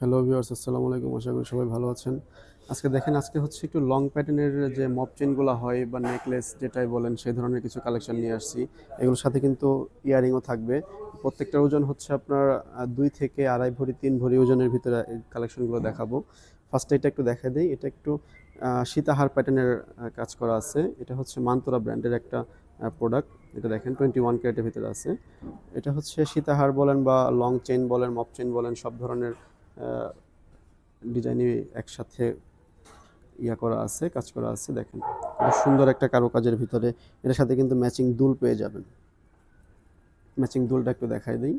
Hello viewers, আসসালামু আলাইকুম। আশা করি সবাই ভালো আছেন। আজকে হচ্ছে একটু লং প্যাটার্নের যে মপ চেইনগুলো হয় বা নেকলেস যেটাই বলেন সেই ধরনের কিছু কালেকশন নিয়ে আসছি। এগুলোর সাথে কিন্তু ইয়ারিংও থাকবে। প্রত্যেকটার ওজন হচ্ছে আপনার ২ থেকে ২.৫ ভরি ৩ ভরি ওজনের ভিতরে এই কালেকশনগুলো দেখাবো। ফার্স্টে এটা একটু দেখাই দেই। এটা একটু সীতাহার প্যাটার্নের কাজ করা আছে। এটা হচ্ছে মানতোরা ব্র্যান্ডের একটা প্রোডাক্ট। এটা দেখেন 21 ক্যারেটের ভিতরে আছে। এটা হচ্ছে সীতাহার বলেন বা লং চেইন বলেন, মপ চেইন বলেন, সব ধরনের ডিজাইনই একসাথে করা আছে, কাজ করা আছে। দেখেন খুব সুন্দর একটা কারুকাজের ভিতরে এটার সাথে কিন্তু ম্যাচিং দুল পেয়ে যাবেন। ম্যাচিং দুলটা একটু দেখাই দিই।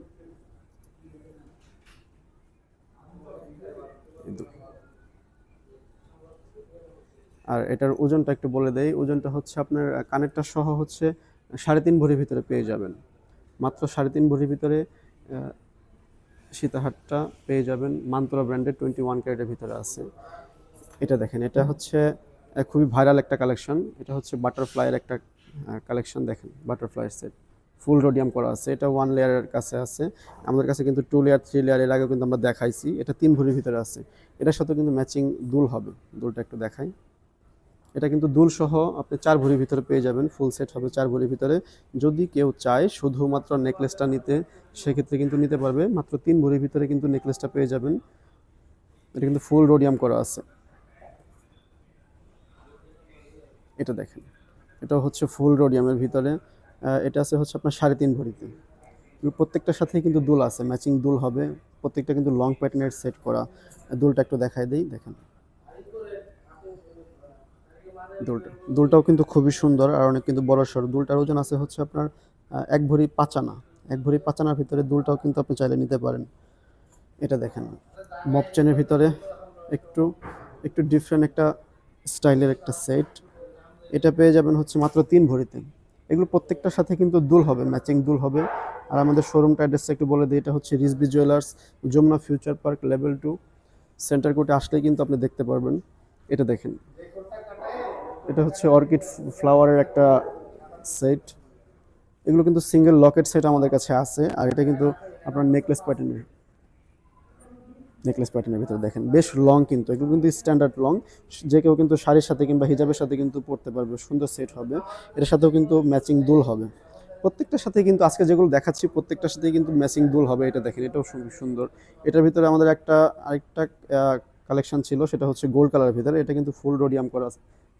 আর এটার ওজনটা একটু বলে দেই। ওজনটা হচ্ছে আপনার কানেরটা সহ হচ্ছে 3.5 ভরির ভিতরে পেয়ে যাবেন। মাত্র 3.5 ভরির ভিতরে সীতাহারটা পেয়ে যাবেন। মানতোরা ব্র্যান্ডের 21 ক্যারেটের ভিতরে আছে। এটা দেখেন, এটা হচ্ছে খুবই ভাইরাল একটা কালেকশন। এটা হচ্ছে বাটারফ্লাইয়ের একটা কালেকশন। দেখেন বাটারফ্লাইয়ের সেট ফুল রোডিয়াম করা আছে। এটা 1 লেয়ারের কাছে আছে। আমাদের কাছে কিন্তু 2 লেয়ার 3 লেয়ার এর আগেও কিন্তু আমরা দেখাইছি। এটা 3 ভরির ভিতরে আছে। এটার সাথে কিন্তু ম্যাচিং দুল হবে। দুলটা একটু দেখাই। এটা কিন্তু দুল সহ আপনি 4 ভরির ভিতরে পেয়ে যাবেন। ফুল সেট হবে 4 ভরির ভিতরে। যদি কেউ চায় শুধুমাত্র নেকলেসটা নিতে, সেক্ষেত্রে কিন্তু নিতে পারবে। মাত্র 3 ভরির ভিতরে কিন্তু নেকলেসটা পেয়ে যাবেন। এটা কিন্তু ফুল রোডিয়াম করা আছে। এটা দেখেন, এটা হচ্ছে ফুল রোডিয়ামের ভিতরে। এটা আছে হচ্ছে আপনার 3.5 ভরিতে। প্রত্যেকটার সাথেই কিন্তু দুল আছে, ম্যাচিং দুল হবে। প্রত্যেকটা কিন্তু লং প্যাটার্নের সেট করা। দুলটা একটু দেখাই দিই। দেখেন দুলটাও কিন্তু খুবই সুন্দর আর অনেক কিন্তু বড় সড়। দুলটার ওজন আছে হচ্ছে আপনার 1 ভরি 5 আনা। 1 ভরি 5 আনার ভিতরে দুলটাও কিন্তু আপনি চাইলে নিতে পারেন। এটা দেখেন মপ চেনের ভিতরে একটু একটু ডিফারেন্ট একটা স্টাইলের একটা সেট। এটা পেয়ে যাবেন হচ্ছে মাত্র 3 ভরিতে। এগুলো প্রত্যেকটার সাথে কিন্তু দুল হবে, ম্যাচিং দুল হবে। আর আমাদের শোরুমটা অ্যাড্রেসটা একটু বলে দিই। এটা হচ্ছে Rizvi jewellers, Jamuna future park level 2 centre court আসলেই কিন্তু আপনি দেখতে পারবেন। এটা দেখেন, এটা হচ্ছে অর্কিড ফ্লাওয়ারের একটা সেট। এগুলো কিন্তু সিঙ্গেল লকেট সেট আমাদের কাছে আছে। আর এটা কিন্তু আপনার নেকলেস প্যাটার্নের ভিতরে দেখেন বেশ লং, কিন্তু এগুলো কিন্তু স্ট্যান্ডার্ড লং। যে কেউ কিন্তু শাড়ির সাথে কিংবা হিজাবের সাথে কিন্তু পরতে পারবে, সুন্দর সেট হবে। এটার সাথেও কিন্তু ম্যাচিং দুল হবে। প্রত্যেকটার সাথে কিন্তু আজকে যেগুলো দেখাচ্ছি প্রত্যেকটার সাথেই কিন্তু ম্যাচিং দুল হবে। এটা দেখেন, এটাও সুন্দর। এটার ভিতরে আমাদের আরেকটা কালেকশন ছিল, সেটা হচ্ছে গোল্ড কালারের ভিতরে। এটা কিন্তু ফুল রোডিয়াম করা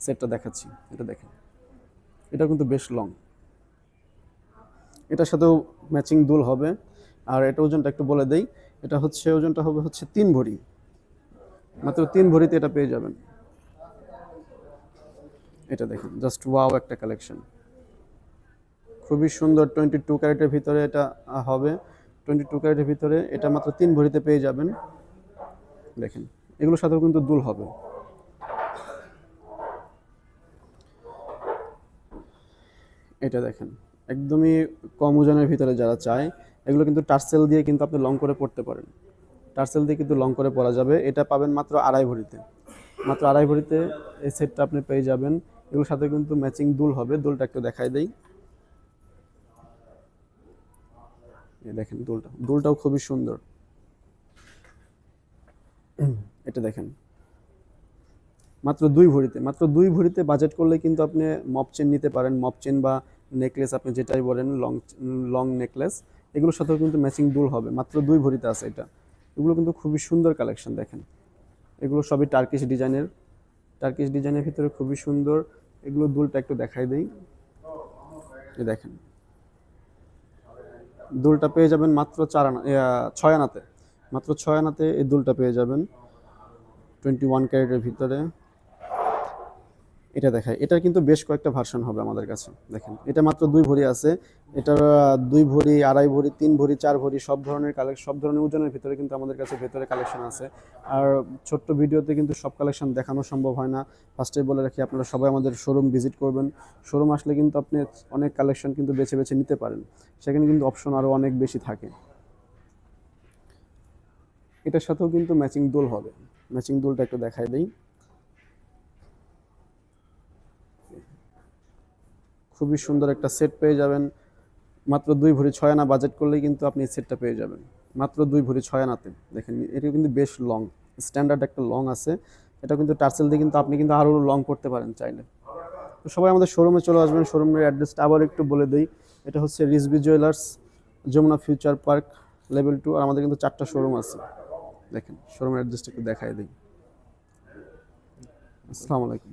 সেটটা দেখাচ্ছি। এটা দেখেন, এটা কিন্তু বেশ লং। এটার সাথেও ম্যাচিং দুল হবে। আর এটা ওজনটা একটু বলে দেই। এটা হচ্ছে ওজনটা হবে হচ্ছে 3 ভরি। মাত্র 3 ভরিতে এটা পেয়ে যাবেন। এটা দেখেন জাস্ট ওয়াও একটা কালেকশন, খুবই সুন্দর। 22 ক্যারেটের ভিতরে এটা হবে। 22 ক্যারেটের ভিতরে এটা মাত্র 3 ভরিতে পেয়ে যাবেন। দেখেন এগুলোর সাথেও কিন্তু দুল হবে। এটা দেখেন একদমই কম ওজনের ভিতরে যারা চায়, এগুলো কিন্তু টার্সেল দিয়ে কিন্তু আপনি লং করে পড়তে পারেন। টার্সেল দিয়ে কিন্তু লং করে পরা যাবে। এটা পাবেন মাত্র 2.5 ভরিতে। মাত্র 2.5 ভরিতে এই সেটটা আপনি পেয়ে যাবেন। এগুলোর সাথে কিন্তু ম্যাচিং দুল হবে। দুলটা একটু দেখাই দেই। এই দেখেন দুলটাও খুবই সুন্দর। এটা দেখেন মাত্র 2 ভরিতে বাজেট করলে কিন্তু আপনি মপ চেন নিতে পারেন। মপ চেন বা নেকলেস আপনি যেটাই বলেন, লং লং নেকলেস, এগুলোর সাথেও কিন্তু ম্যাচিং দুল হবে। মাত্র 2 ভরিতে আছে এটা। এগুলো কিন্তু খুবই সুন্দর কালেকশন। দেখেন এগুলো সবই টার্কিশ ডিজাইনের ভিতরে খুবই সুন্দর। এগুলো দুলটা একটু দেখাই দেই। এই দেখেন দুলটা পেয়ে যাবেন মাত্র 6 আনাতে। মাত্র 6 আনাতে এই দুলটা পেয়ে যাবেন 21 ক্যারেটের ভিতরে। এটা দেখায়, এটার কিন্তু বেশ কয়েকটা ভার্সন হবে আমাদের কাছে। দেখেন এটা মাত্র 2 ভরি আছে। এটার 2 ভরি, 2.5 ভরি, 3 ভরি, 4 ভরি সব ধরনের ওজনের ভিতরে কিন্তু আমাদের কাছে ভেতরে কালেকশন আছে। আর ছোট্ট ভিডিওতে কিন্তু সব কালেকশন দেখানো সম্ভব হয় না। ফার্স্টে বলে রাখি, আপনারা সবাই আমাদের শোরুম ভিজিট করবেন। শোরুম আসলে কিন্তু আপনি অনেক কালেকশন কিন্তু বেছে বেছে নিতে পারেন। সেখানে কিন্তু অপশন আরও অনেক বেশি থাকে। এটার সাথেও কিন্তু ম্যাচিং দুল হবে। ম্যাচিং দুলটা একটু দেখাই দিই। খুবই সুন্দর একটা সেট পেয়ে যাবেন। মাত্র 2 ভরি 6 আনা বাজেট করলেই কিন্তু আপনি এই সেটটা পেয়ে যাবেন। মাত্র 2 ভরি 6 আনাতে। দেখেন এটা কিন্তু বেশ লং, স্ট্যান্ডার্ড একটা লং আছে। এটা কিন্তু টার্সেল দিয়ে কিন্তু আপনি কিন্তু আরও লং করতে পারেন চাইলে। তো সবাই আমাদের শোরুমে চলে আসবেন। শোরুমের অ্যাড্রেসটা আবার একটু বলে দেই। এটা হচ্ছে Rizvi jewellers, Jamuna future park, level 2। আর আমাদের কিন্তু 4টা শোরুম আছে। দেখেন শোরুমের অ্যাড্রেসটা একটু দেখাই দিই। আসসালামু আলাইকুম।